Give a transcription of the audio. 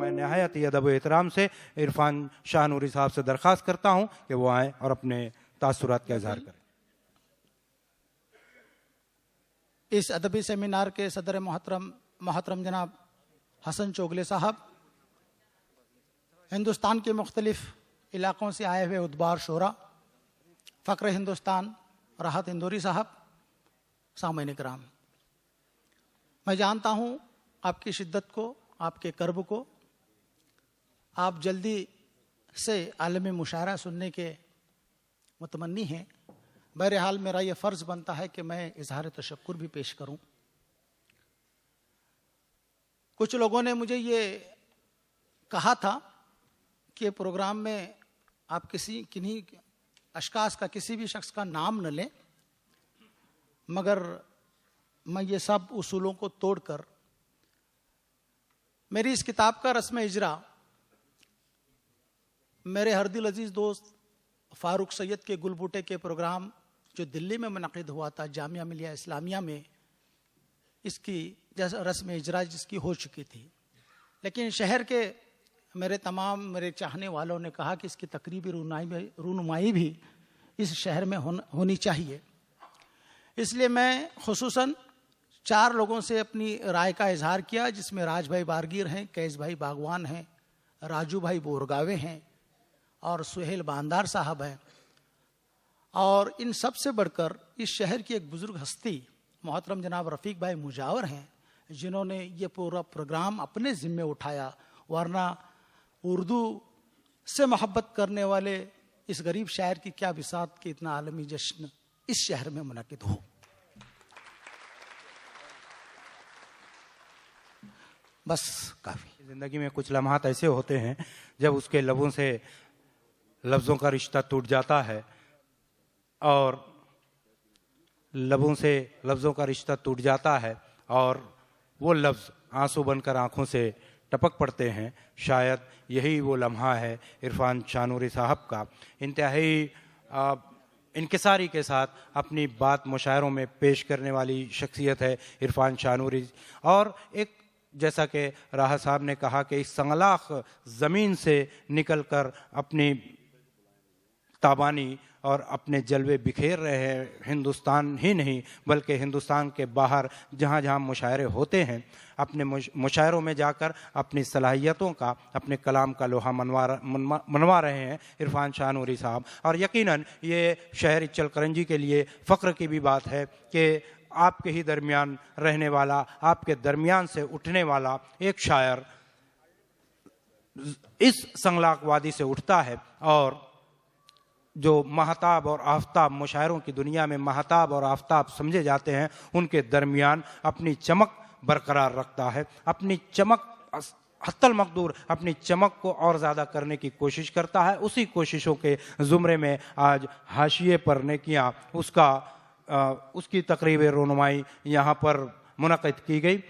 मैं नहायत ही अदब एहतराम से इरफान शाह नूरी साहब से दरख्वास्त करता हूं कि वो आए और अपने तासुरात का इजहार करें। इस अदबी सेमिनार के सदर मोहतरम जनाब हसन चोगले साहब, हिंदुस्तान के मुख्तलिफ इलाक़ों से आए हुए उद्बार शोरा, फ़क्र हिंदुस्तान राहत इंदौरी साहब, सामईन इकराम, मैं जानता हूँ आपकी शिद्दत को, आपके कर्ब को। आप जल्दी से आलमी मुशायरा सुनने के मुतमन्नी हैं। बहरहाल मेरा ये फ़र्ज़ बनता है कि मैं इज़हार तशक्कुर भी पेश करूं। कुछ लोगों ने मुझे ये कहा था कि प्रोग्राम में आप किन्हीं अशख़ास का, किसी भी शख्स का नाम न लें, मगर मैं ये सब उसूलों को तोड़कर मेरी इस किताब का रस्म इजरा मेरे हरदिल अजीज़ दोस्त फ़ारूक सैयद के गुलबूटे के प्रोग्राम जो दिल्ली में मुनक़िद हुआ था जामिया मिलिया इस्लामिया में, इसकी जैसा रस्म इजरा जिसकी हो चुकी थी, लेकिन शहर के मेरे चाहने वालों ने कहा कि इसकी तकरीबी रूनुमाई भी इस शहर में होनी चाहिए। इसलिए मैं खुसूसन 4 लोगों से अपनी राय का इजहार किया, जिसमें राज भाई बारगीर हैं, कैस भाई बागवान हैं, राजू भाई बोरगावे हैं और सुहेल बांदार साहब हैं। और इन सब से बढ़कर इस शहर की एक बुजुर्ग हस्ती मोहतरम जनाब रफ़ीक भाई मुजावर हैं, जिन्होंने ये पूरा प्रोग्राम अपने ज़िम्मे उठाया, वरना उर्दू से मोहब्बत करने वाले इस गरीब शायर की क्या बिसात कि इतना आलमी जश्न इस शहर में मुनक़िद हो। बस काफ़ी। ज़िंदगी में कुछ लम्हात ऐसे होते हैं जब उसके लबों से लफ्ज़ों का रिश्ता टूट जाता है और लबों से लफ्ज़ों का रिश्ता टूट जाता है और वो लफ्ज़ आंसू बनकर आंखों से टपक पड़ते हैं। शायद यही वो लम्हा है इरफान शाह नूरी साहब का। इंतहाई इनकिसारी के साथ अपनी बात मुशायरों में पेश करने वाली शख्सियत है इरफान शाह नूरी। और एक जैसा कि राहत साहब ने कहा कि इस संगलाख ज़मीन से निकल कर अपनी ताबानी और अपने जलवे बिखेर रहे हैं, हिंदुस्तान ही नहीं बल्कि हिंदुस्तान के बाहर जहाँ जहाँ मुशायरे होते हैं, अपने मुशायरों में जाकर अपनी सलाहियतों का, अपने कलाम का लोहा मनवा रहे हैं इरफान शाह नूरी साहब। और यकीनन ये शहर इचलकरंजी के लिए फ़ख्र की भी बात है कि आपके ही दरमियान रहने वाला, आपके दरमियान से उठने वाला एक शायर इस संगलाक वादी से उठता है और जो महताब और आफ्ताब मुशायरों की दुनिया में महताब और आफ्ताब समझे जाते हैं, उनके दरमियान अपनी चमक बरकरार रखता है, अपनी चमक हत्तल मकदूर अपनी चमक को और ज़्यादा करने की कोशिश करता है। उसी कोशिशों के ज़ुमरे में आज हाशिए पर नेकियां उसकी तकरीब रोनुमाई यहाँ पर मुनक़िद की गई।